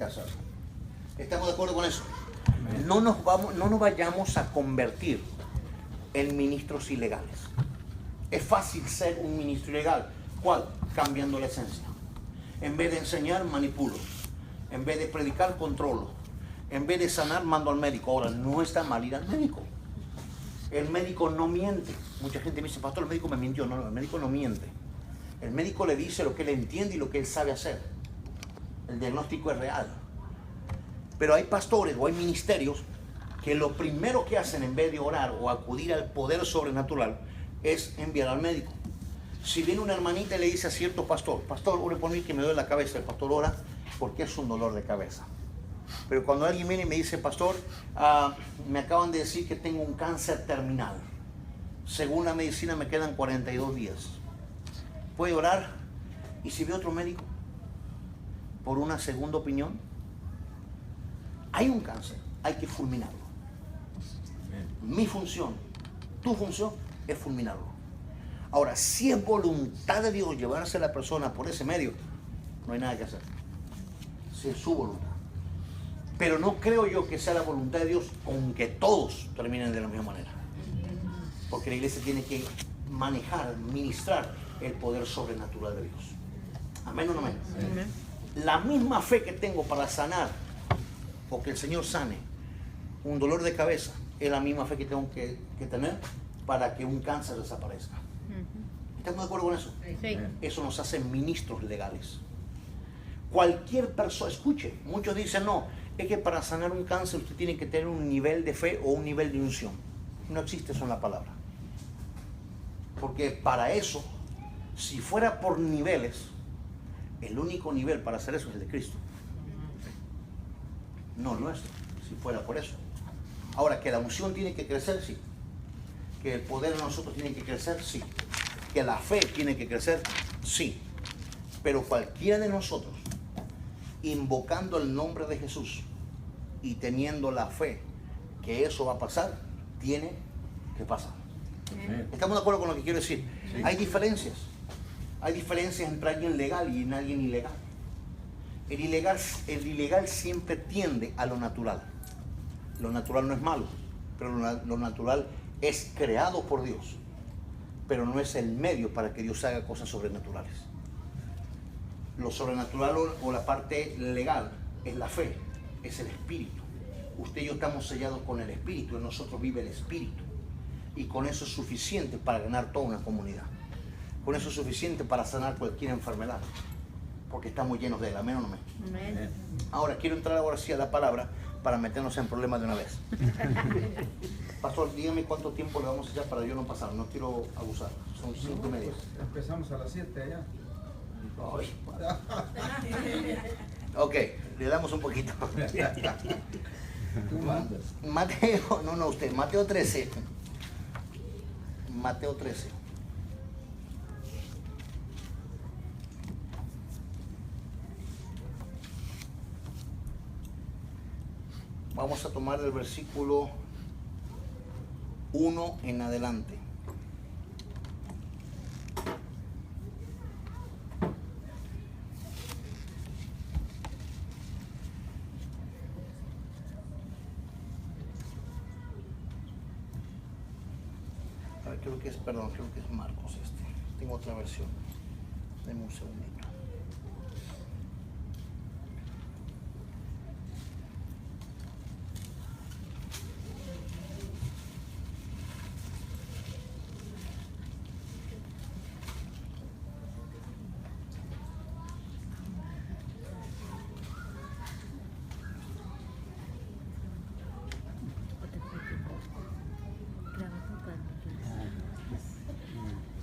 hacerlo. ¿Estamos de acuerdo con eso? No nos vayamos a convertir en ministros ilegales. Es fácil ser un ministro ilegal. ¿Cuál? Cambiando la esencia. En vez de enseñar, manipulo. En vez de predicar, controlo. En vez de sanar, mando al médico. Ahora, no está mal ir al médico. El médico no miente. Mucha gente me dice, pastor, el médico me mintió. No, el médico no miente. El médico le dice lo que él entiende y lo que él sabe hacer. El diagnóstico es real. Pero hay pastores o hay ministerios que lo primero que hacen en vez de orar o acudir al poder sobrenatural es enviar al médico. Si viene una hermanita y le dice a cierto pastor, pastor, ore por mí que me duele la cabeza, el pastor ora porque es un dolor de cabeza. Pero cuando alguien viene y me dice, pastor, me acaban de decir que tengo un cáncer terminal. Según la medicina me quedan 42 días. ¿Puede orar? ¿Y si ve otro médico? ¿Por una segunda opinión? Hay un cáncer, hay que fulminarlo. Mi función, tu función es fulminarlo. Ahora, si es voluntad de Dios llevarse a la persona por ese medio, no hay nada que hacer. Si es su voluntad. Pero no creo yo que sea la voluntad de Dios con que todos terminen de la misma manera. Porque la iglesia tiene que manejar, ministrar el poder sobrenatural de Dios. Amén o no amén. Amén. La misma fe que tengo para sanar o que el Señor sane un dolor de cabeza es la misma fe que tengo que tener para que un cáncer desaparezca. ¿Estamos de acuerdo con eso? Sí. Eso nos hace ministros legales. Cualquier persona, escuche, muchos dicen no, es que para sanar un cáncer usted tiene que tener un nivel de fe o un nivel de unción. No existe eso en la palabra. Porque para eso, si fuera por niveles, el único nivel para hacer eso es el de Cristo. No el nuestro, si fuera por eso. Ahora, que la unción tiene que crecer, sí. Que el poder de nosotros tiene que crecer, sí. Que la fe tiene que crecer, sí. Pero cualquiera de nosotros, invocando el nombre de Jesús y teniendo la fe que eso va a pasar, tiene que pasar. ¿Estamos de acuerdo con lo que quiero decir? Sí. Hay diferencias. Hay diferencias entre alguien legal y en alguien ilegal. El ilegal siempre tiende a lo natural. Lo natural no es malo, pero lo natural es creado por Dios, pero no es el medio para que Dios haga cosas sobrenaturales. Lo sobrenatural o la parte legal es la fe, es el espíritu. Usted y yo estamos sellados con el espíritu, en nosotros vive el espíritu. Y con eso es suficiente para ganar toda una comunidad. Con eso es suficiente para sanar cualquier enfermedad. Porque estamos llenos de él. ¿Amén o no amén? Amén. Ahora, quiero entrar ahora sí a la palabra para meternos en problemas de una vez. Pastor, dígame cuánto tiempo le vamos a echar para yo no pasar. No quiero abusar. Son 5:30. Pues empezamos a las 7 allá. Ay, ok, le damos un poquito. Tú mandas. Mateo, no usted, Mateo 13. Mateo 13. Vamos a tomar del versículo 1 en adelante. Creo que es Marcos este. Tengo otra versión. Deme un segundito.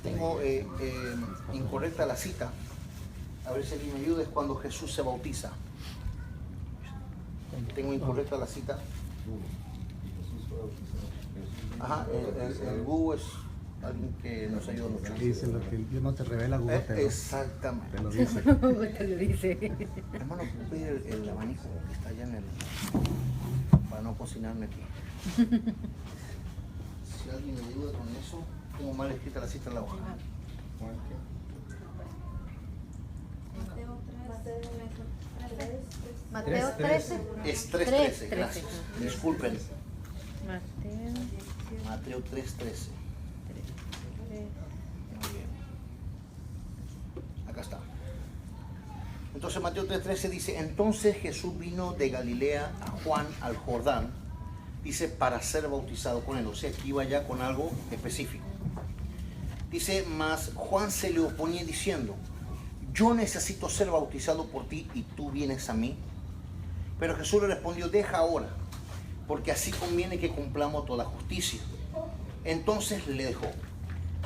Tengo incorrecta la cita. A ver si alguien me ayuda. Es cuando Jesús se bautiza. Tengo incorrecta la cita. Ajá, el Google es alguien que nos ayuda mucho. Dice lo que Dios no te revela, Google te Exactamente. lo dice. Te lo dice. Hermano, pide el abanico que está allá en el... para no cocinarme aquí. Si alguien me ayuda con eso, tengo mal escrita la cita en la hoja. Mateo 13. Es 3:13, 3:13. gracias. Disculpen. Mateo Mateo 3:13. Muy bien. Acá está. Entonces Mateo 3:13 dice, entonces Jesús vino de Galilea a Juan al Jordán, dice, para ser bautizado con él. O sea, que iba ya con algo específico. Dice, mas Juan se le oponía diciendo, yo necesito ser bautizado por ti y tú vienes a mí. Pero Jesús le respondió, deja ahora, porque así conviene que cumplamos toda justicia. Entonces le dejó.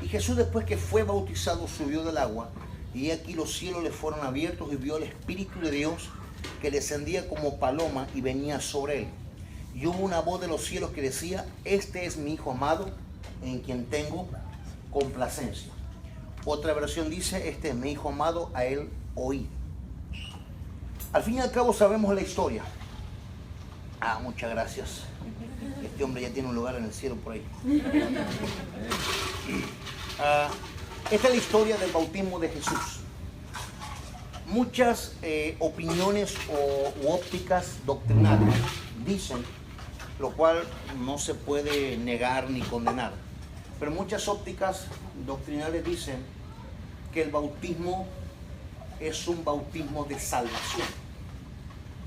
Y Jesús, después que fue bautizado, subió del agua, y aquí los cielos le fueron abiertos y vio el Espíritu de Dios que descendía como paloma y venía sobre él. Y hubo una voz de los cielos que decía, este es mi Hijo amado, en quien tengo complacencia. Otra versión dice, este es mi Hijo amado, a él oíd. Al fin y al cabo sabemos la historia. Muchas gracias. Este hombre ya tiene un lugar en el cielo por ahí. Esta es la historia del bautismo de Jesús. Muchas opiniones u ópticas doctrinales dicen, lo cual no se puede negar ni condenar, pero muchas ópticas doctrinales dicen que el bautismo es un bautismo de salvación.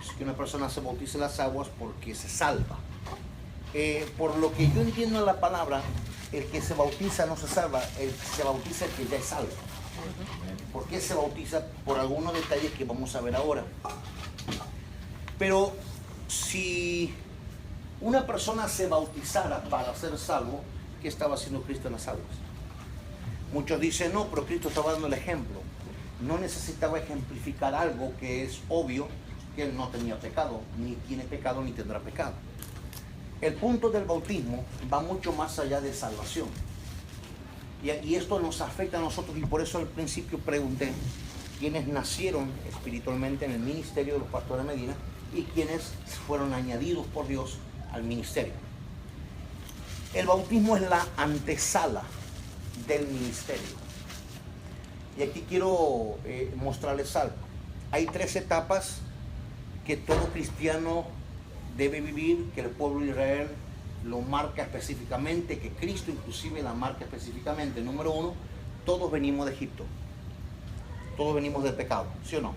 Es que una persona se bautiza en las aguas porque se salva. Por lo que yo entiendo en la palabra, el que se bautiza no se salva, el que se bautiza es el que ya es salvo. ¿Por qué se bautiza? Por algunos detalles que vamos a ver ahora. Pero si una persona se bautizara para ser salvo, ¿qué estaba haciendo Cristo en las aguas? Muchos dicen, no, pero Cristo estaba dando el ejemplo. No necesitaba ejemplificar algo que es obvio, que él no tenía pecado, ni tiene pecado, ni tendrá pecado. El punto del bautismo va mucho más allá de salvación. Y esto nos afecta a nosotros, y por eso al principio pregunté quiénes nacieron espiritualmente en el ministerio de los pastores de Medina y quiénes fueron añadidos por Dios al ministerio. El bautismo es la antesala del ministerio. Y aquí quiero mostrarles algo. Hay 3 etapas que todo cristiano debe vivir, que el pueblo de Israel lo marca específicamente, que Cristo inclusive la marca específicamente. Número 1, todos venimos de Egipto. Todos venimos del pecado, ¿sí o no?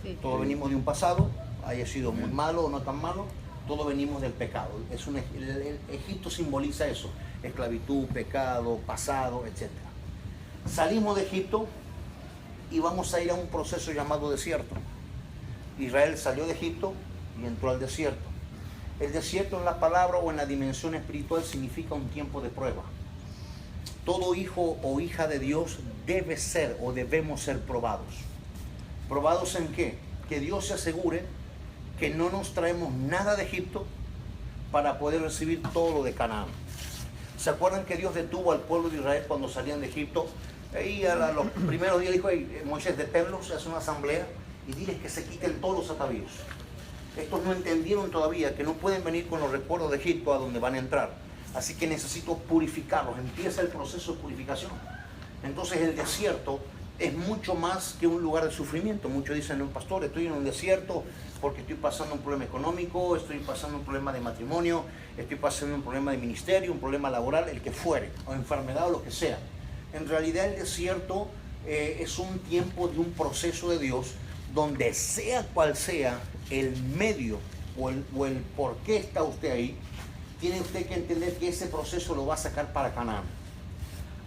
Sí. Todos venimos de un pasado, haya sido muy malo o no tan malo, todos venimos del pecado. El Egipto simboliza eso, esclavitud, pecado, pasado, etc. Salimos de Egipto y vamos a ir a un proceso llamado desierto. Israel salió de Egipto y entró al desierto. El desierto en la palabra o en la dimensión espiritual significa un tiempo de prueba. Todo hijo o hija de Dios debe ser o debemos ser probados. ¿Probados en qué? Que Dios se asegure que no nos traemos nada de Egipto para poder recibir todo lo de Canaán. ¿Se acuerdan que Dios detuvo al pueblo de Israel cuando salían de Egipto? Y a los primeros días dijo, Moisés, deténlos, hace una asamblea y diles que se quiten todos los atavíos. Estos no entendieron todavía que no pueden venir con los recuerdos de Egipto a donde van a entrar. Así que necesito purificarlos. Empieza el proceso de purificación. Entonces el desierto es mucho más que un lugar de sufrimiento. Muchos dicen, no, pastor, estoy en un desierto porque estoy pasando un problema económico, estoy pasando un problema de matrimonio, estoy pasando un problema de ministerio, un problema laboral, el que fuere, o enfermedad o lo que sea. En realidad el desierto es un tiempo de un proceso de Dios donde sea cual sea el medio o el por qué está usted ahí, tiene usted que entender que ese proceso lo va a sacar para Canaán.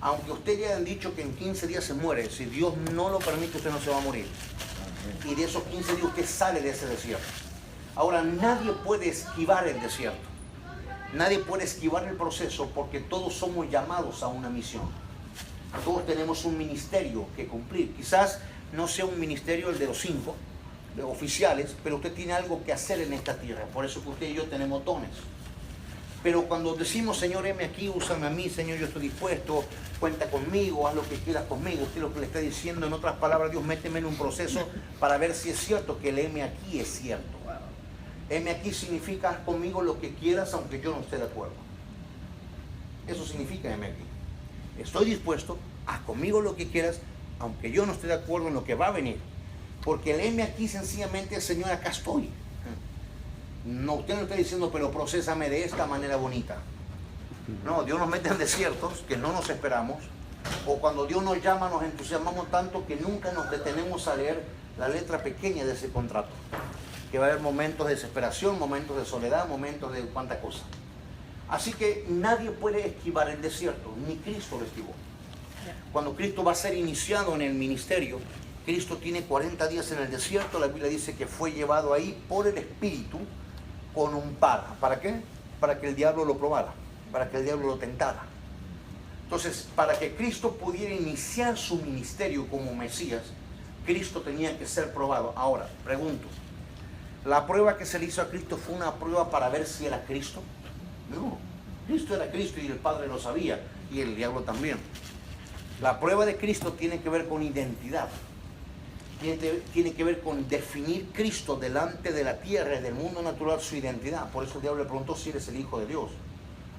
Aunque usted le hayan dicho que en 15 días se muere, si Dios no lo permite, usted no se va a morir. Y de esos 15 días usted sale de ese desierto. Ahora, nadie puede esquivar el desierto. Nadie puede esquivar el proceso porque todos somos llamados a una misión. Todos tenemos un ministerio que cumplir. Quizás no sea un ministerio el de los 5 oficiales, pero usted tiene algo que hacer en esta tierra. Por eso que usted y yo tenemos dones. Pero cuando decimos, Señor, heme aquí, úsame a mí, Señor, yo estoy dispuesto, cuenta conmigo, haz lo que quieras conmigo. Usted lo que le está diciendo, en otras palabras, Dios, méteme en un proceso para ver si es cierto que el heme aquí es cierto. Heme aquí significa, haz conmigo lo que quieras, aunque yo no esté de acuerdo. Eso significa heme aquí. Estoy dispuesto, haz conmigo lo que quieras, aunque yo no esté de acuerdo en lo que va a venir. Porque el heme aquí sencillamente, Señor, acá estoy. No, usted no está diciendo, pero procésame de esta manera bonita. No, Dios nos mete en desiertos que no nos esperamos. O cuando Dios nos llama, nos entusiasmamos tanto que nunca nos detenemos a leer la letra pequeña de ese contrato. Que va a haber momentos de desesperación, momentos de soledad, momentos de cuánta cosa. Así que nadie puede esquivar el desierto, ni Cristo lo esquivó. Cuando Cristo va a ser iniciado en el ministerio, Cristo tiene 40 días en el desierto. La Biblia dice que fue llevado ahí por el Espíritu con un par. ¿Para qué? Para que el diablo lo probara, para que el diablo lo tentara. Entonces, para que Cristo pudiera iniciar su ministerio como Mesías, Cristo tenía que ser probado. Ahora, pregunto, ¿la prueba que se le hizo a Cristo fue una prueba para ver si era Cristo? No, Cristo era Cristo y el Padre lo sabía, y el diablo también. La prueba de Cristo tiene que ver con identidad. Tiene que ver con definir Cristo delante de la tierra y del mundo natural, su identidad. Por eso el diablo le preguntó si eres el Hijo de Dios.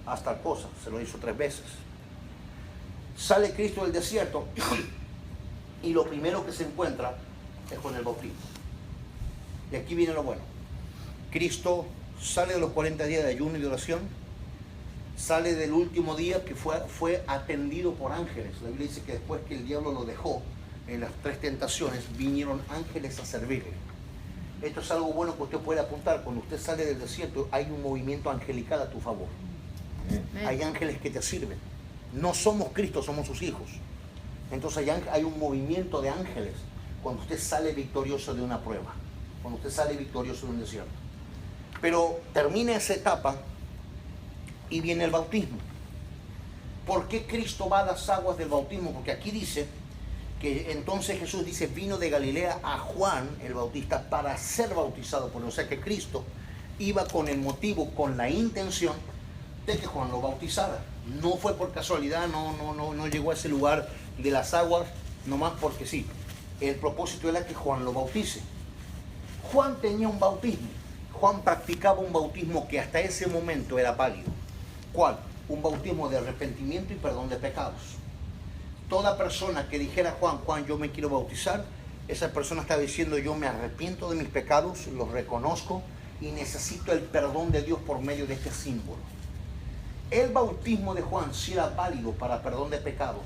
Hasta tal cosa, se lo hizo 3 veces. Sale Cristo del desierto y lo primero que se encuentra es con el bautismo. Y aquí viene lo bueno. Cristo sale de los 40 días de ayuno y de oración, sale del último día que fue atendido por ángeles. La Biblia dice que después que el diablo lo dejó en las 3 tentaciones, vinieron ángeles a servirle. Esto es algo bueno que usted puede apuntar. Cuando usted sale del desierto, hay un movimiento angelical a tu favor. Hay ángeles que te sirven. No somos Cristo, somos sus hijos. Entonces hay un movimiento de ángeles cuando usted sale victorioso de una prueba, cuando usted sale victorioso de un desierto. Pero termina esa etapa y viene el bautismo. ¿Por qué Cristo va a las aguas del bautismo? Porque aquí dice que entonces Jesús dice, vino de Galilea a Juan el Bautista para ser bautizado por él. O sea que Cristo iba con el motivo, con la intención de que Juan lo bautizara. No fue por casualidad, no llegó a ese lugar de las aguas nomás porque sí. El propósito era que Juan lo bautice. Juan tenía un bautismo. Juan practicaba un bautismo que hasta ese momento era válido. ¿Cuál? Un bautismo de arrepentimiento y perdón de pecados. Toda persona que dijera, Juan, yo me quiero bautizar, esa persona estaba diciendo, yo me arrepiento de mis pecados, los reconozco y necesito el perdón de Dios por medio de este símbolo. El bautismo de Juan sí era válido para perdón de pecados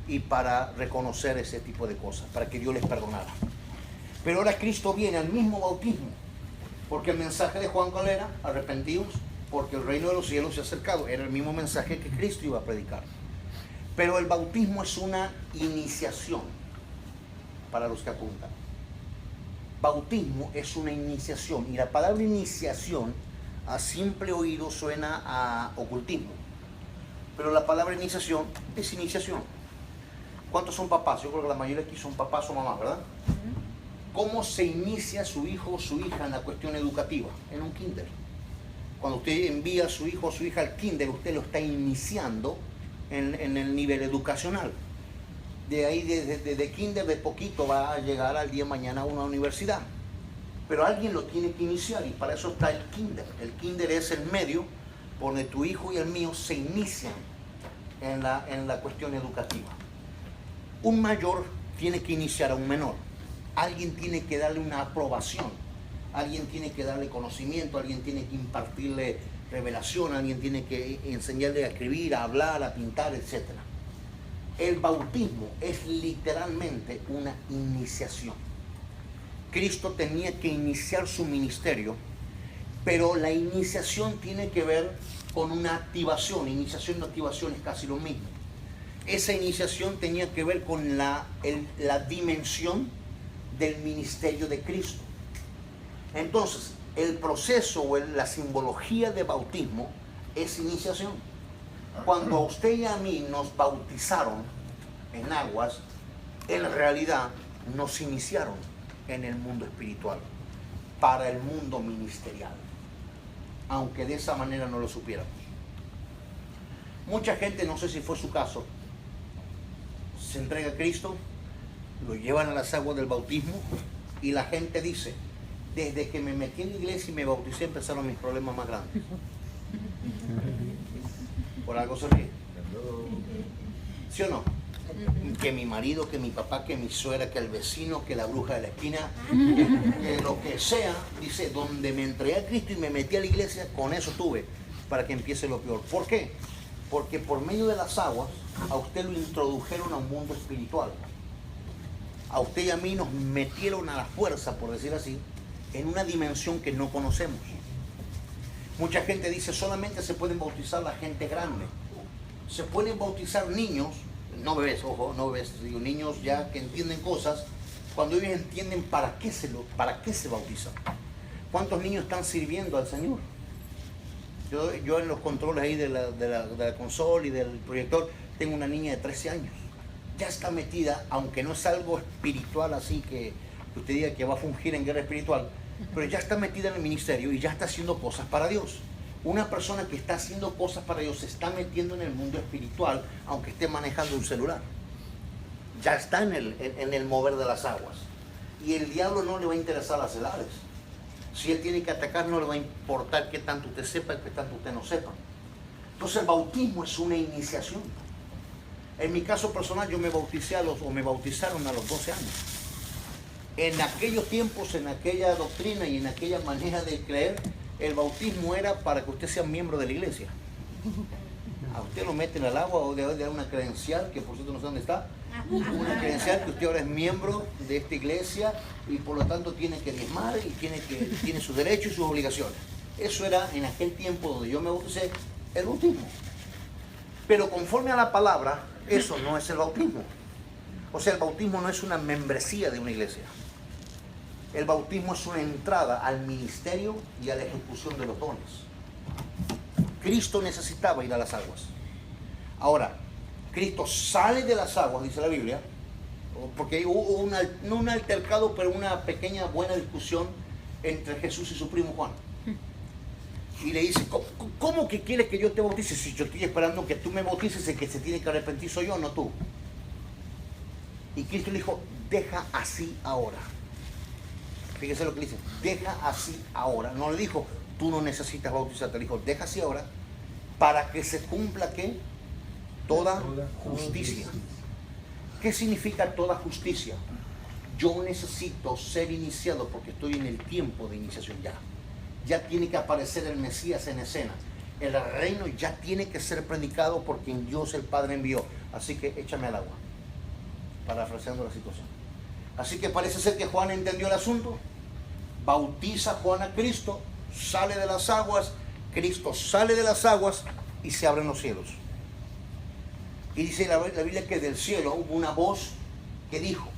y para reconocer ese tipo de cosas, para que Dios les perdonara. Pero ahora Cristo viene al mismo bautismo, porque el mensaje de Juan, ¿cuál era? Arrepentidos, porque el reino de los cielos se ha acercado. Era el mismo mensaje que Cristo iba a predicar. Pero el bautismo es una iniciación para los que apuntan. Bautismo es una iniciación, y la palabra iniciación a simple oído suena a ocultismo, pero la palabra iniciación es iniciación. ¿Cuántos son papás? Yo creo que la mayoría aquí son papás o mamás, ¿verdad? ¿Cómo se inicia su hijo o su hija en la cuestión educativa? En un kinder. Cuando usted envía a su hijo o su hija al kinder, usted lo está iniciando en el nivel educacional. De ahí, desde kinder, de poquito va a llegar al día de mañana a una universidad. Pero alguien lo tiene que iniciar, y para eso está el kinder. El kinder es el medio por donde tu hijo y el mío se inician en la cuestión educativa. Un mayor tiene que iniciar a un menor. Alguien tiene que darle una aprobación. Alguien tiene que darle conocimiento. Alguien tiene que impartirle revelación. Alguien tiene que enseñarle a escribir, a hablar, a pintar, etc. El bautismo es literalmente una iniciación. Cristo tenía que iniciar su ministerio, pero la iniciación tiene que ver con una activación. Iniciación y activación es casi lo mismo. Esa iniciación tenía que ver con la dimensión del ministerio de Cristo. Entonces, el proceso o la simbología de bautismo es iniciación. Cuando a usted y a mí nos bautizaron en aguas, en realidad nos iniciaron en el mundo espiritual, para el mundo ministerial, aunque de esa manera no lo supiéramos. Mucha gente, no sé si fue su caso, se entrega a Cristo, lo llevan a las aguas del bautismo y la gente dice, desde que me metí en la iglesia y me bauticé empezaron mis problemas más grandes. Por algo se ríe. ¿Sí o no? que mi marido, que mi papá, que mi suegra, que el vecino, que la bruja de la esquina, que lo que sea, dice, donde me entregué a Cristo y me metí a la iglesia, con eso tuve, para que empiece lo peor. ¿Por qué? Porque por medio de las aguas, a usted lo introdujeron a un mundo espiritual. A usted y a mí nos metieron a la fuerza, por decir así, en una dimensión que no conocemos. Mucha gente dice, solamente se pueden bautizar la gente grande. Se pueden bautizar niños, no bebés, ojo, no bebés, digo, niños ya que entienden cosas, cuando ellos entienden para qué se bautizan. ¿Cuántos niños están sirviendo al Señor? Yo en los controles ahí de la consola y del proyector, tengo una niña de 13 años. Ya está metida, aunque no es algo espiritual así que usted diga que va a fungir en guerra espiritual, pero ya está metida en el ministerio y ya está haciendo cosas para Dios. Una persona que está haciendo cosas para Dios se está metiendo en el mundo espiritual, aunque esté manejando un celular. Ya está en el mover de las aguas. Y el diablo no le va a interesar las edades. Si él tiene que atacar, no le va a importar qué tanto usted sepa y qué tanto usted no sepa. Entonces el bautismo es una iniciación. En mi caso personal, yo me me bautizaron a los 12 años. En aquellos tiempos, en aquella doctrina y en aquella manera de creer, el bautismo era para que usted sea miembro de la iglesia. A usted lo meten al agua o de dar una credencial, que por cierto no sé dónde está, una credencial que usted ahora es miembro de esta iglesia y por lo tanto tiene que diezmar y tiene sus derechos y sus obligaciones. Eso era en aquel tiempo donde yo me bauticé, el bautismo. Pero conforme a la palabra, eso no es el bautismo. O sea, el bautismo no es una membresía de una iglesia. El bautismo es una entrada al ministerio y a la ejecución de los dones. Cristo necesitaba ir a las aguas. Ahora, Cristo sale de las aguas, dice la Biblia, porque hubo no un altercado, pero una pequeña buena discusión entre Jesús y su primo Juan. Y le dice, ¿cómo que quieres que yo te bautice? Si yo estoy esperando que tú me bautices, el que se tiene que arrepentir soy yo, no tú. Y Cristo le dijo, deja así ahora. Fíjese lo que le dice, deja así ahora. No le dijo, tú no necesitas bautizarte. Le dijo, deja así ahora para que se cumpla ¿qué? Toda justicia. ¿Qué significa toda justicia? Yo necesito ser iniciado porque estoy en el tiempo de iniciación ya. Ya tiene que aparecer el Mesías en escena. El reino ya tiene que ser predicado por quien Dios el Padre envió. Así que échame al agua. Parafraseando la situación. Así que parece ser que Juan entendió el asunto. Bautiza Juan a Cristo, sale de las aguas, Cristo sale de las aguas y se abren los cielos. Y dice la Biblia que del cielo hubo una voz que dijo,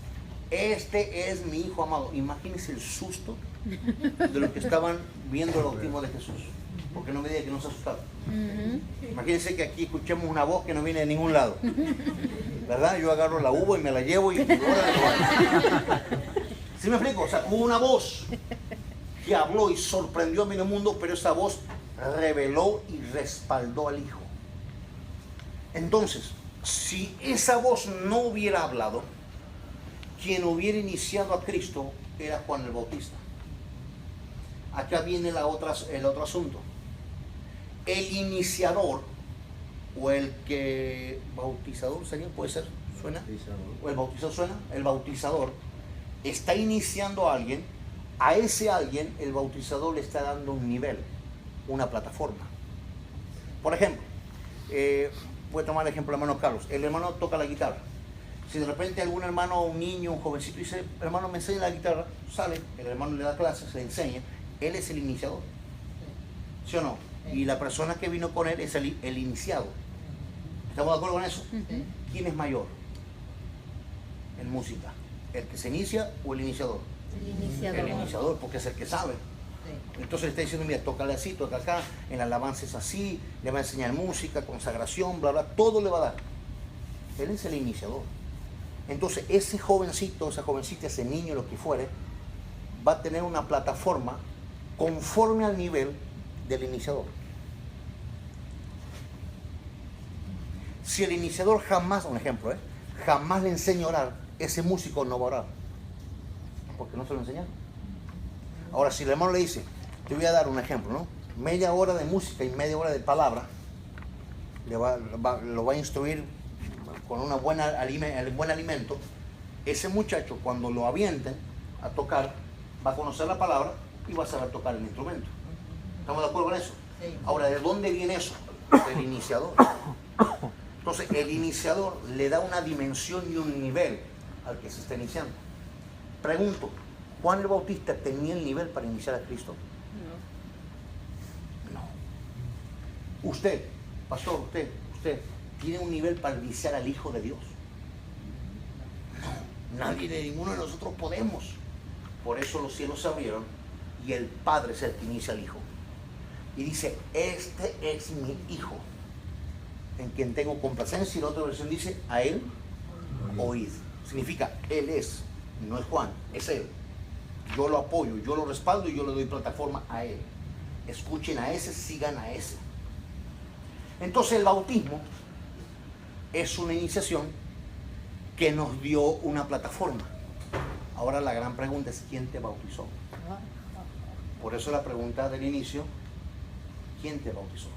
este es mi Hijo amado. Imagínense el susto de los que estaban viendo el bautismo de Jesús. Porque no me diga que no se asustaron. Imagínense que aquí escuchemos una voz que no viene de ningún lado. ¿Verdad? Yo agarro la uva y me la llevo y... ¿Sí me explico? O sea, hubo una voz que habló y sorprendió a medio mundo, pero esa voz reveló y respaldó al Hijo. Entonces, si esa voz no hubiera hablado, quien hubiera iniciado a Cristo era Juan el Bautista. Acá viene el otro asunto. El iniciador, o el que bautizador sería, puede ser, suena, o el bautizador suena, el bautizador está iniciando a alguien, a ese alguien el bautizador le está dando un nivel, una plataforma. Por ejemplo, voy a tomar el ejemplo del hermano Carlos. El hermano toca la guitarra. Si de repente algún hermano, un niño, un jovencito dice, hermano, me enseña la guitarra, sale, el hermano le da clases, le enseña, él es el iniciador. ¿Sí o no? Y la persona que vino con él es el iniciado. ¿Estamos de acuerdo con eso? ¿Quién es mayor en música? ¿El que se inicia o el iniciador? El iniciador. El iniciador, porque es el que sabe. Entonces le está diciendo, mira, tócale así, toca acá, en la alabanza es así, le va a enseñar música, consagración, bla, bla, todo le va a dar. Él es el iniciador. Entonces ese jovencito, esa jovencita, ese niño, lo que fuere, va a tener una plataforma conforme al nivel del iniciador. Si el iniciador jamás, un ejemplo, jamás le enseña a orar, ese músico no va a orar, porque no se lo enseñaron. Ahora, si el hermano le dice, te voy a dar un ejemplo, ¿no? Media hora de música y media hora de palabra, lo va a instruir con un buen alimento, ese muchacho cuando lo avienten a tocar, va a conocer la palabra y va a saber tocar el instrumento. ¿Estamos de acuerdo con eso? Ahora, ¿de dónde viene eso? Del iniciador. Entonces, el iniciador le da una dimensión y un nivel al que se está iniciando. Pregunto, ¿Juan el Bautista tenía el nivel para iniciar a Cristo? No. Usted, pastor, usted tiene un nivel para iniciar al Hijo de Dios. No, nadie de ninguno de nosotros podemos. Por eso los cielos se abrieron y el Padre es el que inicia al Hijo. Y dice, este es mi Hijo, en quien tengo complacencia. Y la otra versión dice, a Él oíd. Significa, Él es, no es Juan, es Él. Yo lo apoyo, yo lo respaldo y yo le doy plataforma a Él. Escuchen a ese, sigan a ese. Entonces el bautismo es una iniciación que nos dio una plataforma. Ahora la gran pregunta es, ¿quién te bautizó? Por eso la pregunta del inicio, ¿quién te bautizó?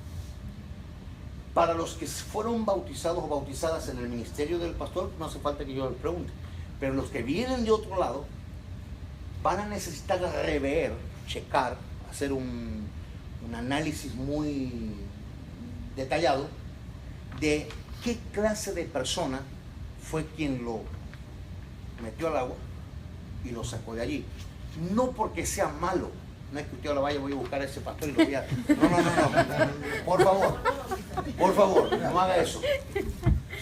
Para los que fueron bautizados o bautizadas en el ministerio del pastor, no hace falta que yo les pregunte. Pero los que vienen de otro lado, van a necesitar rever, checar, hacer un análisis muy detallado de qué clase de persona fue quien lo metió al agua y lo sacó de allí. No porque sea malo, no es que usted ahora vaya, voy a buscar a ese pastor y lo voy a... No. Por favor, no haga eso.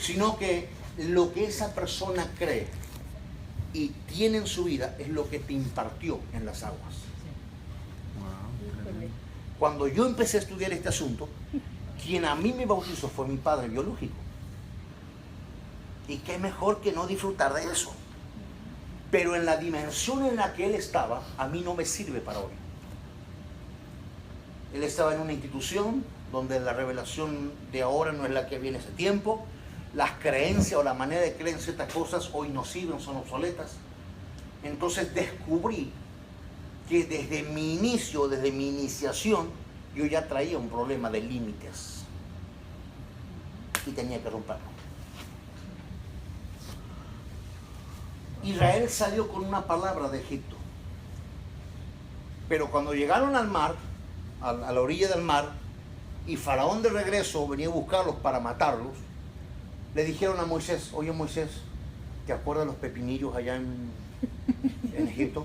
Sino que lo que esa persona cree y tiene en su vida es lo que te impartió en las aguas. Cuando yo empecé a estudiar este asunto, quien a mí me bautizó fue mi padre biológico. Y qué mejor que no disfrutar de eso. Pero en la dimensión en la que él estaba, a mí no me sirve para hoy. Él estaba en una institución donde la revelación de ahora no es la que viene hace tiempo. Las creencias o la manera de creer en ciertas cosas hoy no sirven, son obsoletas. Entonces descubrí que desde mi inicio, desde mi iniciación, yo ya traía un problema de límites y tenía que romperlo. Israel salió con una palabra de Egipto, pero cuando llegaron al mar, a la orilla del mar, y Faraón de regreso venía a buscarlos para matarlos, le dijeron a Moisés, oye Moisés, ¿te acuerdas de los pepinillos allá en Egipto?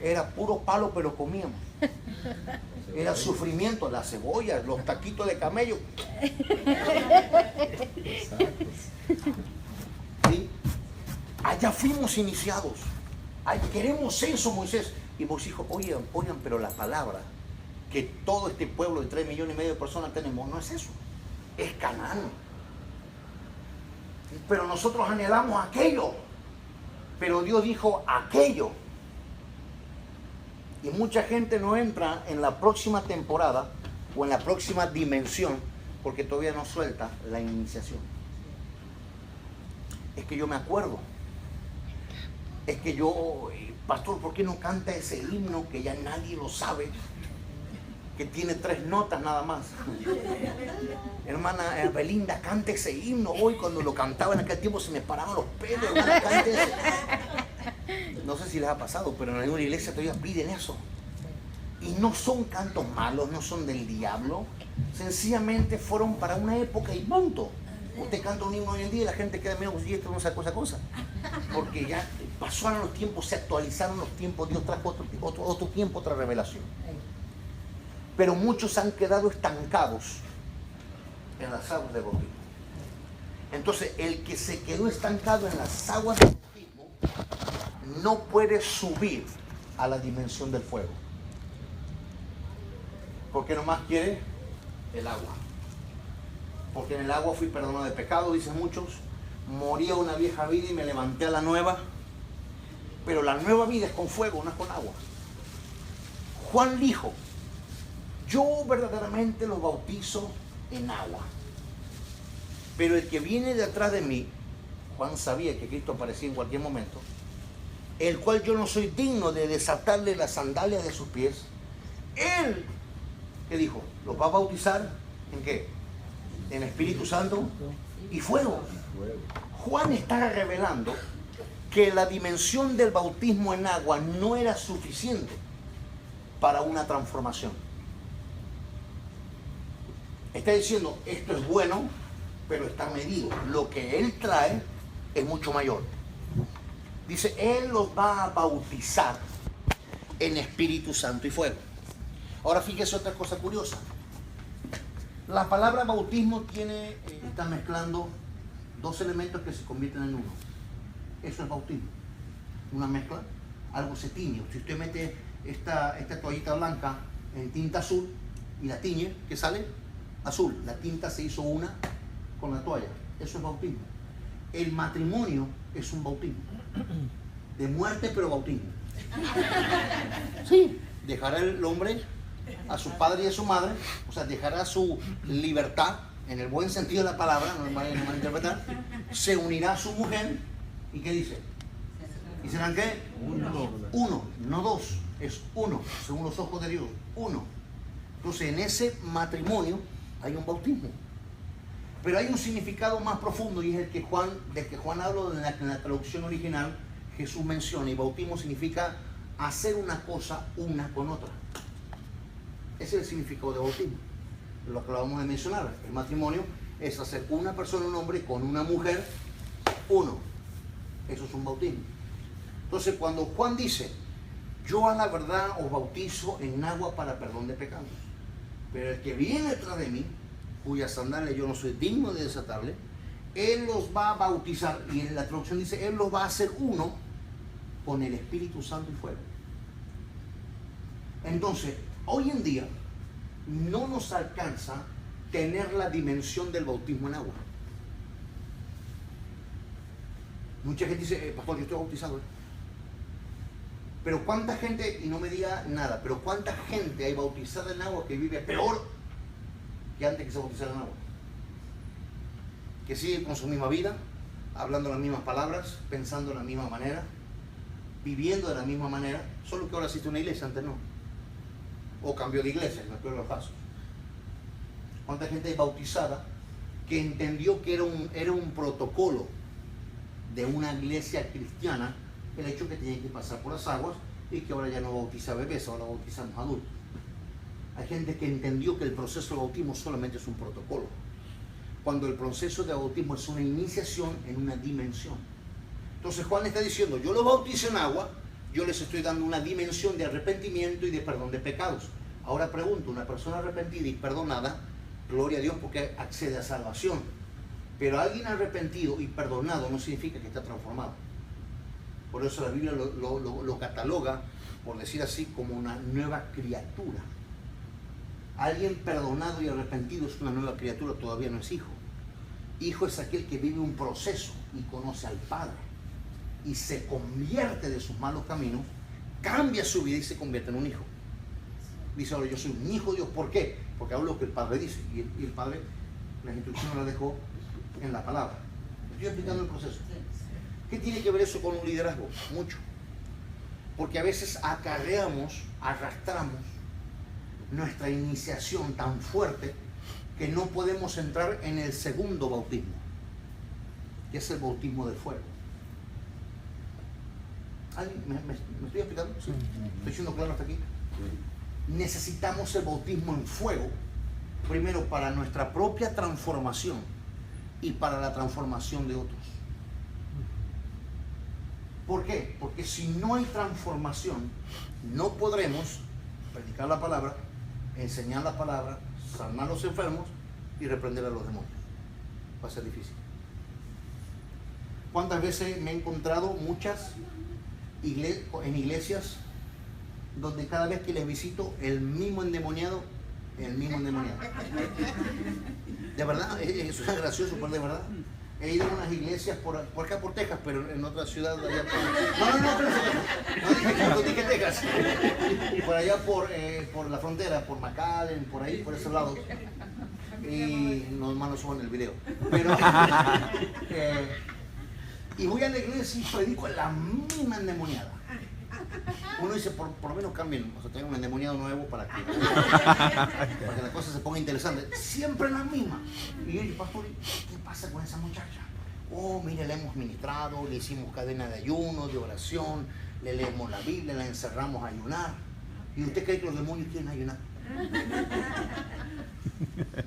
Era puro palo, pero comíamos. Era sufrimiento, las cebollas, los taquitos de camello. ¿Sí? Allá fuimos iniciados. Ay, queremos eso, Moisés. Y Moisés dijo, oigan, pero la palabra que todo este pueblo de 3,5 millones de personas tenemos no es eso, es Canaán. Pero nosotros anhelamos aquello. Pero Dios dijo aquello. Y mucha gente no entra en la próxima temporada o en la próxima dimensión porque todavía no suelta la iniciación. Es que yo me acuerdo. Es que yo, pastor, ¿por qué no canta ese himno que ya nadie lo sabe? Que tiene 3 notas nada más. Hermana Belinda, cante ese himno. Hoy cuando lo cantaba en aquel tiempo se me paraban los pelos. Hermana, cante ese. No sé si les ha pasado, pero en alguna iglesia todavía piden eso. Y no son cantos malos, no son del diablo. Sencillamente fueron para una época y punto. Usted canta un himno hoy en día y la gente queda medio, y esto no sacó esa cosa. Porque ya pasaron los tiempos, se actualizaron los tiempos, Dios trajo otro tiempo, otra revelación. Pero muchos han quedado estancados en las aguas del bautismo. Entonces, el que se quedó estancado en las aguas del bautismo no puede subir a la dimensión del fuego. Porque nomás quiere el agua. Porque en el agua fui perdonado de pecado, dicen muchos. Morí a una vieja vida y me levanté a la nueva. Pero la nueva vida es con fuego, no es con agua. Juan dijo, yo verdaderamente los bautizo en agua. Pero el que viene de atrás de mí, Juan sabía que Cristo aparecía en cualquier momento, el cual yo no soy digno de desatarle las sandalias de sus pies. Él, ¿qué dijo? ¿Los va a bautizar en qué? En Espíritu Santo y fuego. Juan está revelando que la dimensión del bautismo en agua no era suficiente para una transformación. Está diciendo, esto es bueno, pero está medido. Lo que Él trae es mucho mayor. Dice, Él los va a bautizar en Espíritu Santo y fuego. Ahora fíjese otra cosa curiosa. La palabra bautismo está mezclando dos elementos que se convierten en uno. Eso es bautismo. Una mezcla, algo se tiñe. Si usted mete esta toallita blanca en tinta azul y la tiñe, ¿qué sale? Azul. La tinta se hizo una con la toalla. Eso es bautismo. El matrimonio es un bautismo. De muerte, pero bautismo. Sí. Dejará el hombre a su padre y a su madre, o sea, dejará su libertad, en el buen sentido de la palabra, no me vayan a malinterpretar, se unirá a su mujer, ¿y qué dice? ¿Y serán qué? Uno, no dos, es uno, según los ojos de Dios, uno. Entonces, en ese matrimonio hay un bautismo. Pero hay un significado más profundo y es el que Juan habla en la traducción original. Jesús menciona, y bautismo significa hacer una cosa una con otra. Ese es el significado de bautismo. Lo que acabamos de mencionar, el matrimonio es hacer una persona, un hombre, con una mujer, uno. Eso es un bautismo. Entonces, cuando Juan dice, yo a la verdad os bautizo en agua para perdón de pecados, pero el que viene detrás de mí, cuyas sandalias yo no soy digno de desatarle, Él los va a bautizar, y en la traducción dice, Él los va a hacer uno con el Espíritu Santo y fuego. Entonces, hoy en día no nos alcanza tener la dimensión del bautismo en agua. Mucha gente dice, pastor, yo estoy bautizado. Pero cuánta gente, y no me diga nada, pero cuánta gente hay bautizada en agua que vive peor que antes que se bautizara en agua. Que sigue con su misma vida, hablando las mismas palabras, pensando de la misma manera, viviendo de la misma manera, solo que ahora existe una iglesia, antes no. O cambió de iglesia, en el peor de los casos. ¿Cuánta gente hay bautizada que entendió que era un protocolo de una iglesia cristiana el hecho que tenían que pasar por las aguas y que ahora ya no bautiza bebés, ahora bautizamos adultos? Hay gente que entendió que el proceso de bautismo solamente es un protocolo, cuando el proceso de bautismo es una iniciación en una dimensión. Entonces Juan está diciendo, yo los bautizo en agua, yo les estoy dando una dimensión de arrepentimiento y de perdón de pecados. Ahora pregunto, una persona arrepentida y perdonada, gloria a Dios porque accede a salvación. Pero alguien arrepentido y perdonado no significa que está transformado. Por eso la Biblia lo cataloga, por decir así, como una nueva criatura. Alguien perdonado y arrepentido es una nueva criatura, todavía no es hijo. Hijo es aquel que vive un proceso y conoce al Padre y se convierte de sus malos caminos, cambia su vida y se convierte en un hijo. Dice, ahora yo soy un hijo de Dios. ¿Por qué? Porque hablo lo que el Padre dice, y el Padre las instrucciones las dejó en la palabra. Estoy explicando el proceso. ¿Qué tiene que ver eso con un liderazgo? Mucho. Porque a veces arrastramos nuestra iniciación tan fuerte que no podemos entrar en el segundo bautismo, que es el bautismo del fuego. ¿Me estoy explicando? ¿Sí? ¿Estoy siendo claro hasta aquí? Sí. Necesitamos el bautismo en fuego, primero para nuestra propia transformación y para la transformación de otros. ¿Por qué? Porque si no hay transformación, no podremos predicar la palabra, enseñar la palabra, sanar a los enfermos y reprender a los demonios. Va a ser difícil. ¿Cuántas veces me he encontrado en iglesias donde cada vez que les visito el mismo endemoniado? De verdad, eso es gracioso, pero de verdad. He ido a unas iglesias por acá por Texas, pero en otra ciudad de allá por... No dije Texas. Por allá por la frontera, por McAllen, por ahí, por esos lados. Y no más lo subo en el video. Pero y voy a la iglesia y predico la misma endemoniada. Uno dice, por lo menos cambien, o sea, tengan un endemoniado nuevo para que la cosa se ponga interesante. Siempre la misma. Y yo digo, pastor, ¿qué pasa con esa muchacha? Oh, mire, le hemos ministrado, le hicimos cadena de ayuno, de oración, le leemos la Biblia, la encerramos a ayunar. ¿Y usted cree que los demonios quieren ayunar?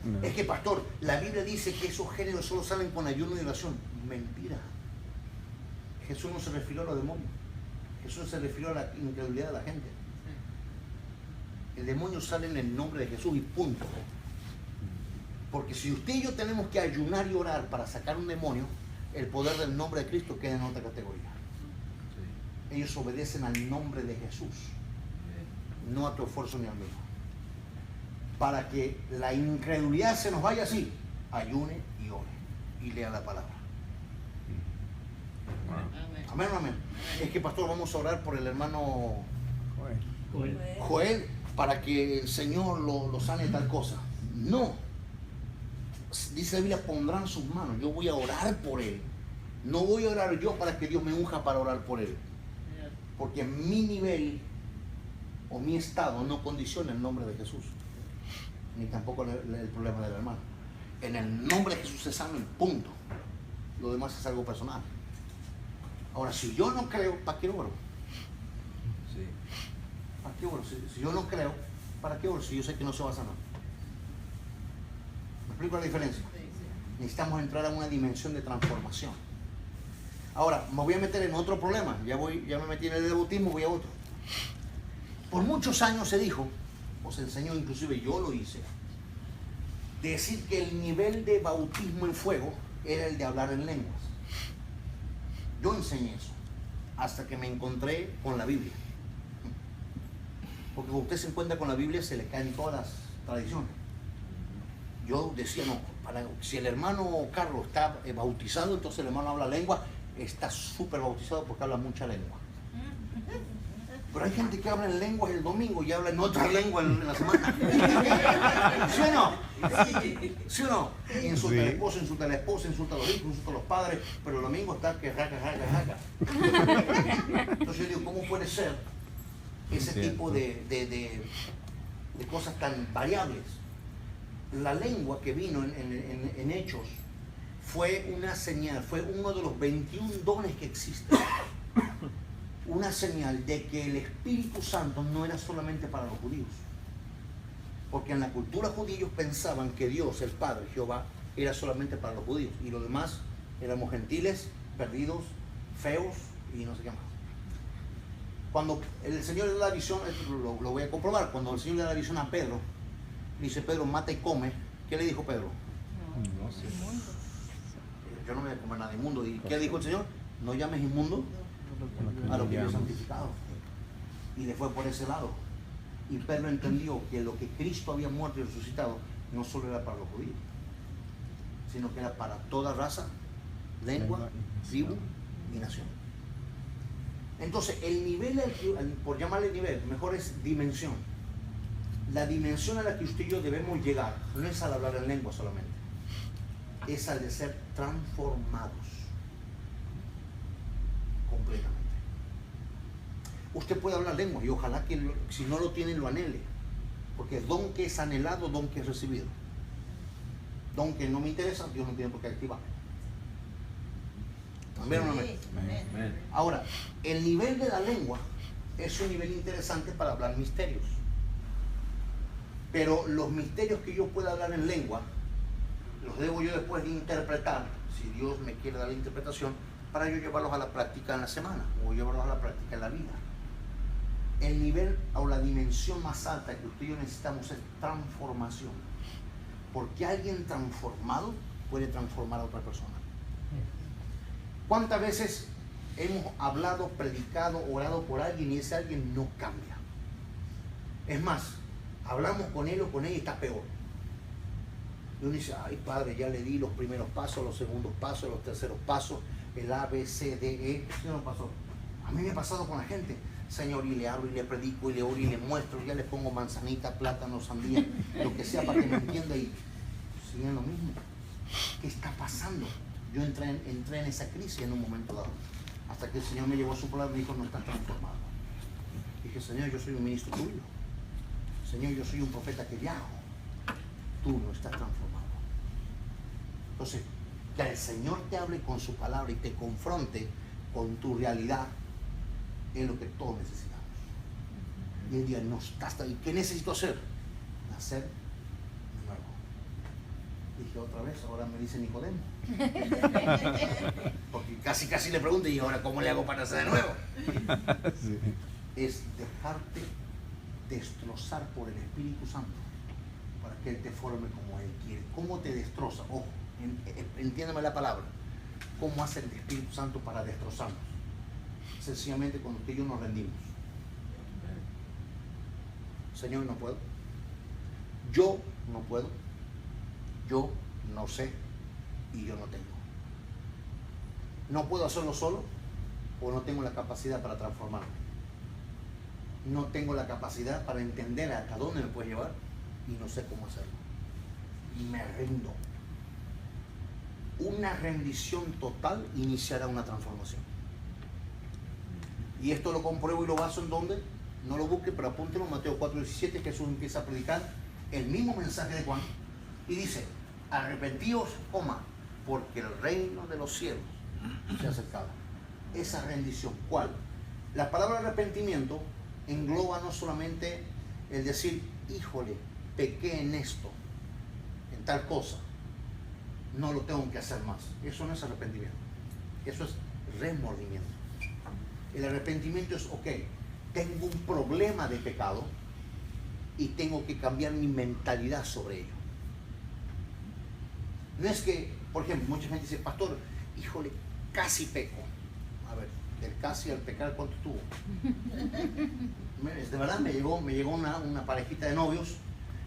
No. Es que, pastor, la Biblia dice que esos géneros solo salen con ayuno y oración. Mentira. Jesús no se refirió a los demonios. Jesús se refirió a la incredulidad de la gente. El demonio sale en el nombre de Jesús y punto. Porque si usted y yo tenemos que ayunar y orar para sacar un demonio, el poder del nombre de Cristo queda en otra categoría. Ellos obedecen al nombre de Jesús, no a tu esfuerzo ni al mío. Para que la incredulidad se nos vaya así, ayune y ore y lea la palabra. Amén, amén. Es que, pastor, vamos a orar por el hermano Joel para que el Señor lo sane de tal cosa. No. Dice la Biblia, pondrán sus manos. Yo voy a orar por él. No voy a orar yo para que Dios me unja para orar por él. Porque mi nivel o mi estado no condiciona el nombre de Jesús. Ni tampoco el problema del hermano. En el nombre de Jesús se sana el punto. Lo demás es algo personal. Ahora, si yo no creo, ¿para qué oro? Sí. ¿Para qué oro? Si yo no creo, ¿para qué oro? Si yo sé que no se va a sanar. ¿Me explico la diferencia? Necesitamos entrar a una dimensión de transformación. Ahora, me voy a meter en otro problema. Ya me metí en el bautismo, voy a otro. Por muchos años se dijo, o se enseñó, inclusive yo lo hice, decir que el nivel de bautismo en fuego era el de hablar en lenguas. Yo enseñé eso hasta que me encontré con la Biblia. Porque cuando usted se encuentra con la Biblia se le caen todas las tradiciones. Yo decía, no, si el hermano Carlos está bautizado, entonces el hermano habla lengua, está súper bautizado porque habla mucha lengua. Pero hay gente que habla en lenguas el domingo y habla en otra lengua en la semana. ¿Sí o no? ¿Sí o no? Insulta al esposo, insulta a la esposa, insulta a los hijos, insulta a los padres, pero el domingo está que jaca. Entonces yo digo, ¿cómo puede ser ese tipo de cosas tan variables? La lengua que vino en Hechos fue una señal, fue uno de los 21 dones que existen. Una señal de que el Espíritu Santo no era solamente para los judíos. Porque en la cultura judía ellos pensaban que Dios, el Padre, Jehová, era solamente para los judíos. Y los demás éramos gentiles, perdidos, feos y no sé qué más. Cuando el Señor le da la visión, lo voy a comprobar, cuando el Señor le da la visión a Pedro, dice Pedro, mata y come. ¿Qué le dijo Pedro? No sé. Yo no me voy a comer nada inmundo. ¿Y qué dijo el Señor? No llames inmundo a lo que yo he santificado. Y le fue por ese lado. Y Pedro entendió que lo que Cristo había muerto y resucitado no solo era para los judíos, sino que era para toda raza, lengua, tribu y nación. Entonces, el nivel, por llamarle nivel, mejor es dimensión. La dimensión a la que usted y yo debemos llegar no es al hablar en lengua solamente, es al de ser transformados completamente. Usted puede hablar lengua y ojalá que si no lo tiene lo anhele, porque don que es anhelado, don que es recibido. Don que no me interesa, Dios no tiene por qué activar. ¿Amén o no amén? Ahora, el nivel de la lengua es un nivel interesante para hablar misterios. Pero los misterios que yo pueda hablar en lengua, los debo yo después de interpretar, si Dios me quiere dar la interpretación, para yo llevarlos a la práctica en la semana, o llevarlos a la práctica en la vida. El nivel o la dimensión más alta que usted y yo necesitamos es transformación. Porque alguien transformado puede transformar a otra persona. ¿Cuántas veces hemos hablado, predicado, orado por alguien y ese alguien no cambia? Es más, hablamos con él o con ella y está peor. Y uno dice, ay padre, ya le di los primeros pasos, los segundos pasos, los terceros pasos, el A, B, C, D, E. Eso no pasó. A mí me ha pasado con la gente. Señor, y le hablo y le predico y le oro y le muestro, ya le pongo manzanita, plátano, sandía, lo que sea para que me entienda y siguen lo mismo. ¿Qué está pasando? Yo entré en esa crisis en un momento dado, hasta que el Señor me llevó a su palabra y me dijo, no estás transformado. Y Dije, Señor, yo soy un ministro tuyo. Señor, yo soy un profeta que viajo. Tú no estás transformado. Entonces, que el Señor te hable con su palabra y te confronte con tu realidad es lo que todos necesitamos. Y el día no estás. ¿Y qué necesito hacer? Nacer de nuevo. Dije otra vez, ahora me dice Nicodemo. Porque casi le pregunto, y ahora ¿cómo le hago para nacer de nuevo? Sí. Es dejarte destrozar por el Espíritu Santo para que Él te forme como Él quiere. ¿Cómo te destroza? Ojo, entiéndeme la palabra. ¿Cómo hace el Espíritu Santo para destrozarnos? Sencillamente cuando usted y yo nos rendimos. Señor, no puedo. Yo no puedo. Yo no sé. Y yo no tengo. No puedo hacerlo solo o no tengo la capacidad para transformarme. No tengo la capacidad para entender hasta dónde me puede llevar y no sé cómo hacerlo. Y me rindo. Una rendición total iniciará una transformación. Y esto lo compruebo y lo baso en donde, no lo busque, pero apúntelo, Mateo 4:17, Jesús empieza a predicar el mismo mensaje de Juan y dice, arrepentíos, porque el reino de los cielos se ha acercado. Esa rendición, ¿cuál? La palabra arrepentimiento engloba no solamente el decir, híjole, pequé en esto, en tal cosa, no lo tengo que hacer más. Eso no es arrepentimiento, eso es remordimiento. El arrepentimiento es, ok, tengo un problema de pecado y tengo que cambiar mi mentalidad sobre ello. No es que, por ejemplo, mucha gente dice, pastor, híjole, casi peco. A ver, del casi al pecar, ¿cuánto tuvo? De verdad, me llegó una parejita de novios,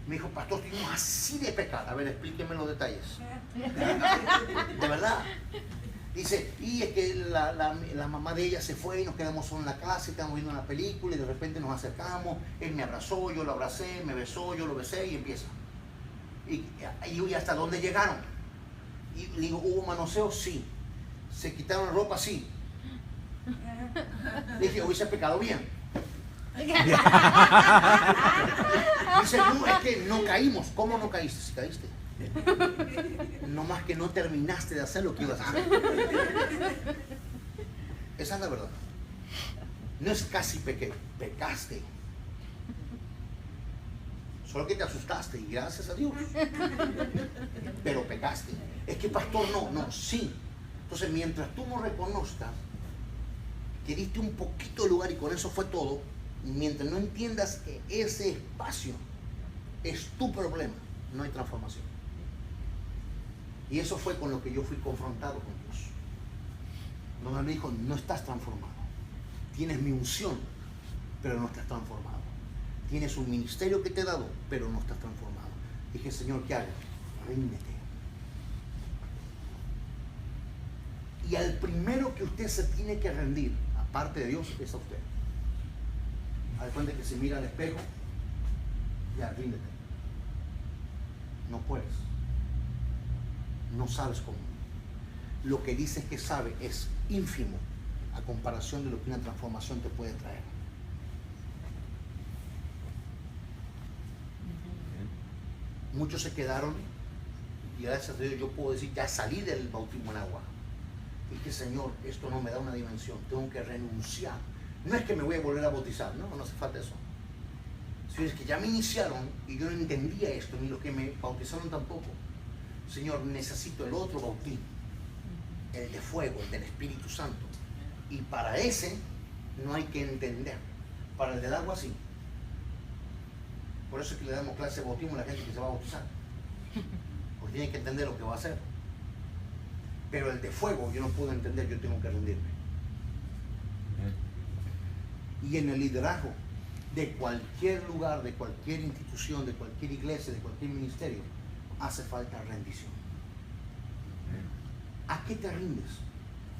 me dijo, pastor, estoy así de pecar. A ver, explíqueme los detalles. De verdad. Dice, y es que la mamá de ella se fue y nos quedamos solo en la casa y estábamos viendo una película y de repente nos acercamos, él me abrazó, yo lo abracé, me besó, yo lo besé y empieza. Y hasta dónde llegaron. Y le digo, ¿hubo manoseo? Sí. ¿Se quitaron la ropa? Sí. Le dije, hubiese pecado bien. Dice, no, es que no caímos. ¿Cómo no caíste? Si caíste. No más que no terminaste de hacer lo que ibas a hacer. Esa es la verdad. No es casi pequé, pecaste. Solo que te asustaste y gracias a Dios. Pero pecaste. Es que pastor, no, sí. Entonces mientras tú no reconozcas que diste un poquito de lugar y con eso fue todo, mientras no entiendas que ese espacio es tu problema, no hay transformación. Y eso fue con lo que yo fui confrontado con Dios. Donde me dijo, no estás transformado. Tienes mi unción, pero no estás transformado. Tienes un ministerio que te he dado, pero no estás transformado. Dije, Señor, ¿qué hago? Ríndete. Y al primero que usted se tiene que rendir, aparte de Dios, es a usted. Al frente que se mira al espejo, ya, ríndete. No puedes. No sabes cómo. Lo que dices que sabe es ínfimo a comparación de lo que una transformación te puede traer. Muchos se quedaron y gracias a Dios yo puedo decir, ya salí del bautismo en agua. Y que Señor, esto no me da una dimensión, tengo que renunciar. No es que me voy a volver a bautizar, no hace falta eso. Si es que ya me iniciaron y yo no entendía esto, ni lo que me bautizaron tampoco. Señor, necesito el otro bautismo, el de fuego, el del Espíritu Santo. Y para ese no hay que entender. Para el del agua sí. Por eso es que le damos clase de bautismo a la gente que se va a bautizar. Porque tiene que entender lo que va a hacer. Pero el de fuego yo no puedo entender, yo tengo que rendirme. Y en el liderazgo de cualquier lugar, de cualquier institución, de cualquier iglesia, de cualquier ministerio, hace falta rendición. ¿A qué te rindes?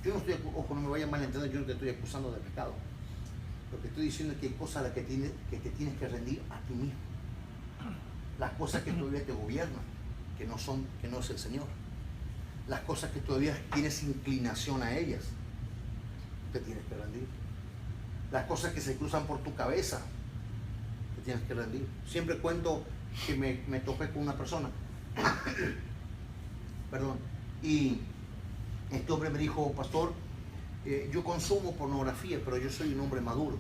Yo no estoy, ojo, no me vayan mal a entender, yo no te estoy acusando de pecado. Lo que estoy diciendo es que hay cosas a las que te tienes que rendir a ti mismo. Las cosas que todavía te gobiernan, que no es el Señor. Las cosas que todavía tienes inclinación a ellas, te tienes que rendir. las cosas que se cruzan por tu cabeza, te tienes que rendir. Siempre cuento que me topé con una persona, perdón, y este hombre me dijo, pastor, yo consumo pornografía, pero yo soy un hombre maduro.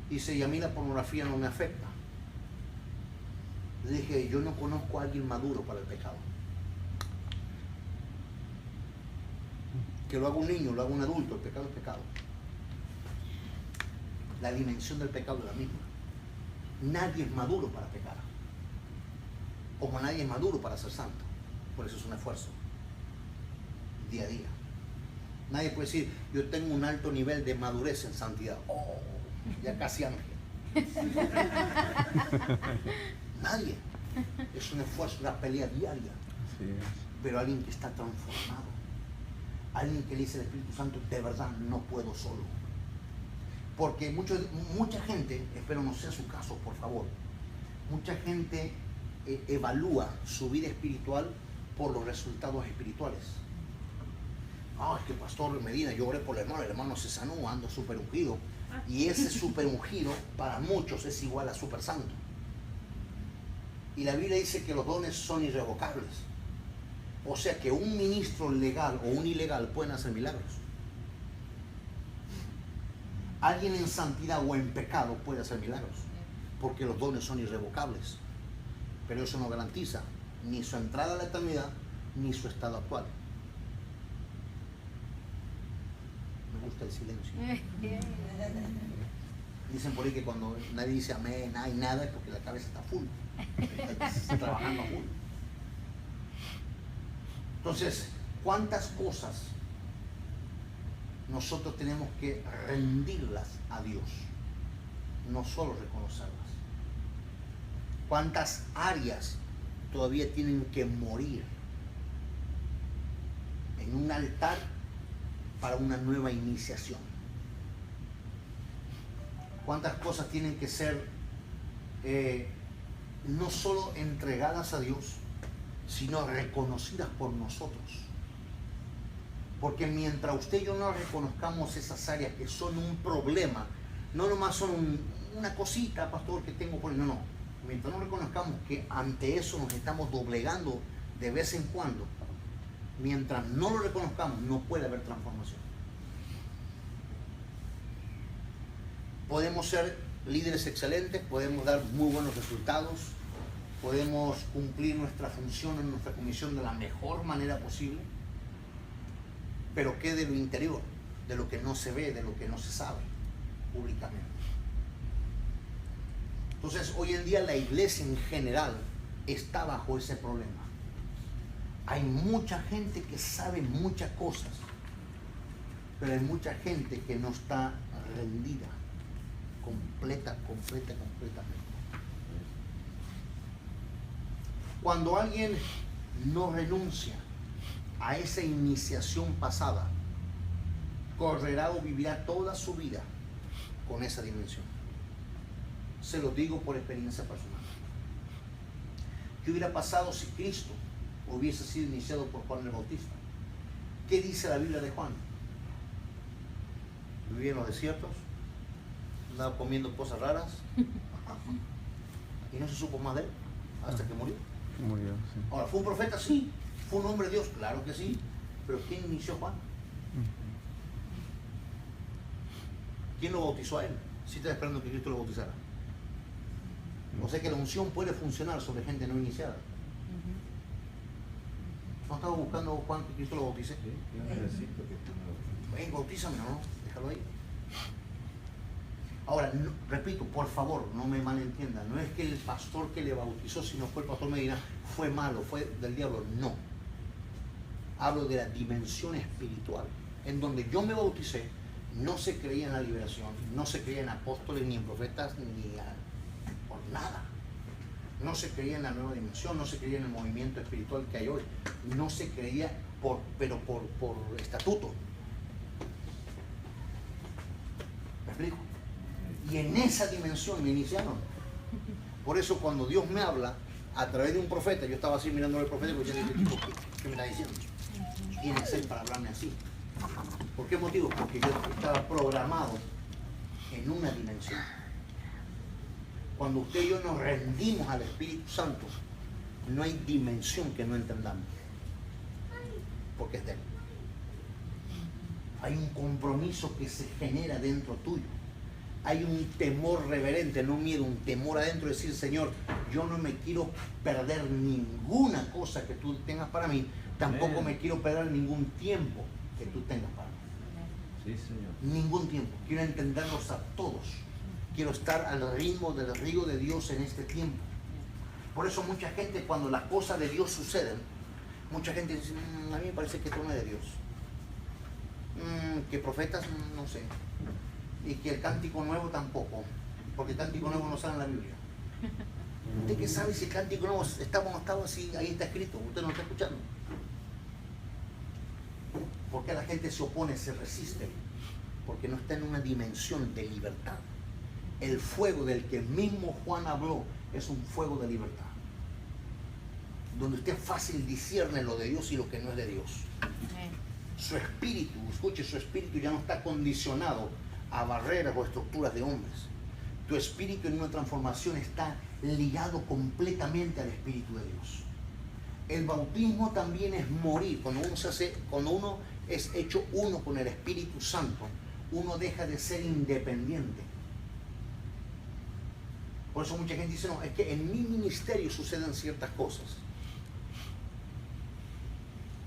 Dice, y a mí la pornografía no me afecta. Le dije, yo no conozco a alguien maduro para el pecado. Que lo haga un niño, lo haga un adulto, el pecado es pecado. La dimensión del pecado es la misma. Nadie es maduro para pecar, como nadie es maduro para ser santo. Por eso es un esfuerzo, día a día. Nadie puede decir, yo tengo un alto nivel de madurez en santidad. Oh, ya casi ángel. Nadie. Es un esfuerzo, una pelea diaria. Así es. Pero alguien que está transformado, alguien que le dice al Espíritu Santo, de verdad no puedo solo. Porque mucha gente, espero no sea su caso, por favor, mucha gente evalúa su vida espiritual por los resultados espirituales. Es que pastor Medina, yo oré por el hermano se sanó, ando súper ungido. Y ese súper ungido para muchos es igual a súper santo. Y la Biblia dice que los dones son irrevocables. O sea que un ministro legal o un ilegal pueden hacer milagros. Alguien en santidad o en pecado puede hacer milagros, porque los dones son irrevocables. Pero eso no garantiza ni su entrada a la eternidad, ni su estado actual. Me gusta el silencio. Dicen por ahí que cuando nadie dice amén, hay nada, es porque la cabeza está full. Está trabajando a full. Entonces, ¿cuántas cosas nosotros tenemos que rendirlas a Dios? No solo reconocerlas. ¿Cuántas áreas todavía tienen que morir en un altar para una nueva iniciación? ¿Cuántas cosas tienen que ser no solo entregadas a Dios, sino reconocidas por nosotros? Porque mientras usted y yo no reconozcamos esas áreas que son un problema, no nomás son una cosita, pastor, que tengo por ahí, no. Mientras no reconozcamos que ante eso nos estamos doblegando de vez en cuando, mientras no lo reconozcamos, no puede haber transformación. Podemos ser líderes excelentes, podemos dar muy buenos resultados, podemos cumplir nuestra función en nuestra comisión de la mejor manera posible, pero ¿qué de lo interior? De lo que no se ve, de lo que no se sabe públicamente. Entonces, hoy en día la iglesia en general está bajo ese problema. Hay mucha gente que sabe muchas cosas, pero hay mucha gente que no está rendida completamente. Cuando alguien no renuncia a esa iniciación pasada, correrá o vivirá toda su vida con esa dimensión. Se lo digo por experiencia personal. ¿Qué hubiera pasado si Cristo hubiese sido iniciado por Juan el Bautista? ¿Qué dice la Biblia de Juan? Vivía en los desiertos, andaba comiendo cosas raras y no se supo más de él hasta que murió. Murió, sí. Ahora, ¿fue un profeta? Sí. ¿Fue un hombre de Dios? Claro que sí. Pero ¿quién inició Juan? ¿Quién lo bautizó a él? Si estaba esperando que Cristo lo bautizara. O sea que la unción puede funcionar sobre gente no iniciada. ¿No estaba buscando Juan que Cristo lo bautice? Ven, bautízame, no, déjalo ahí. Ahora, no, repito, por favor, no me malentiendan. No es que el pastor que le bautizó, si no fue el pastor Medina, fue malo, fue del diablo. No. Hablo de la dimensión espiritual. En donde yo me bauticé, no se creía en la liberación, no se creía en apóstoles, ni en profetas, ni por nada. No se creía en la nueva dimensión, no se creía en el movimiento espiritual que hay hoy. No se creía pero por estatuto. ¿Me explico? Y en esa dimensión me iniciaron. Por eso cuando Dios me habla a través de un profeta, yo estaba así mirando al profeta y yo decía, ¿qué me está diciendo? Tiene que ser para hablarme así. ¿Por qué motivo? Porque yo estaba programado en una dimensión. Cuando usted y yo nos rendimos al Espíritu Santo, no hay dimensión que no entendamos, porque es de Él. Hay un compromiso que se genera dentro tuyo. Hay un temor reverente, no miedo, un temor adentro de decir, Señor, yo no me quiero perder ninguna cosa que tú tengas para mí, tampoco me quiero perder ningún tiempo que tú tengas para mí. Sí, Señor. Ningún tiempo. Quiero entenderlos a todos. Quiero estar al ritmo del río de Dios en este tiempo. Por eso mucha gente, cuando las cosas de Dios suceden, mucha gente dice, a mí me parece que esto no es de Dios. Que profetas, no sé. Y que el cántico nuevo tampoco, porque el cántico nuevo no sale en la Biblia. ¿Usted qué sabe si el cántico nuevo está o no está así? Ahí está escrito, usted no está escuchando. ¿Por qué la gente se opone, se resiste? Porque no está en una dimensión de libertad. El fuego del que mismo Juan habló es un fuego de libertad, donde usted fácil discierne lo de Dios y lo que no es de Dios. Su espíritu, escuche, su espíritu ya no está condicionado a barreras o estructuras de hombres. Tu espíritu en una transformación está ligado completamente al Espíritu de Dios. El bautismo también es morir. Cuando uno es hecho uno con el Espíritu Santo, uno deja de ser independiente. Por eso mucha gente dice, no, es que en mi ministerio suceden ciertas cosas.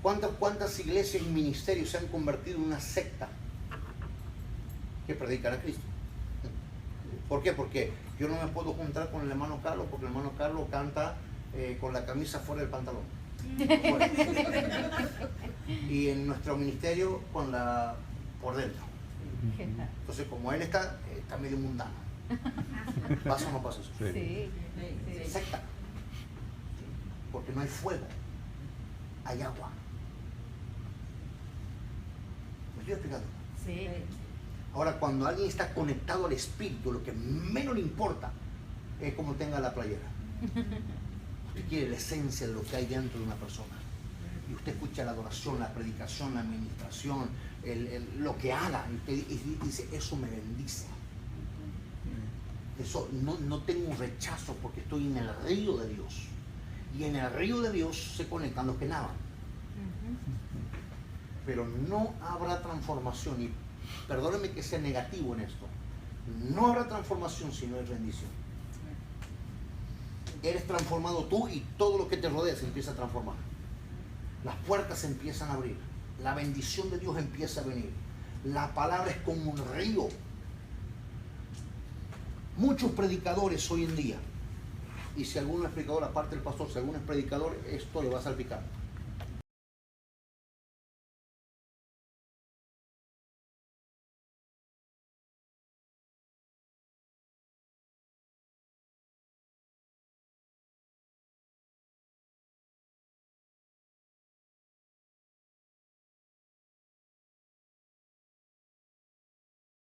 ¿Cuántas iglesias y ministerios se han convertido en una secta que predican a Cristo? ¿Por qué? Porque yo no me puedo juntar con el hermano Carlos, porque el hermano Carlos canta con la camisa fuera del pantalón. Y en nuestro ministerio por dentro. Entonces, como él está medio mundano. ¿Pasa o no pasa eso? Sí. Secta. Porque no hay fuego, hay agua. ¿Me estoy explicando? Sí. Ahora, cuando alguien está conectado al Espíritu, lo que menos le importa es cómo tenga la playera. Usted quiere la esencia de lo que hay dentro de una persona. Y usted escucha la adoración, la predicación, la administración, lo que haga. Y dice, eso me bendice. Eso, no tengo un rechazo porque estoy en el río de Dios. Y en el río de Dios se conectan los que nadan. Pero no habrá transformación. Y perdónenme que sea negativo en esto. No habrá transformación si no hay rendición. Eres transformado tú y todo lo que te rodea se empieza a transformar. Las puertas se empiezan a abrir. La bendición de Dios empieza a venir. La palabra es como un río. Muchos predicadores hoy en día, y si alguno es predicador, aparte del pastor, si alguno es predicador, esto le va a salpicar.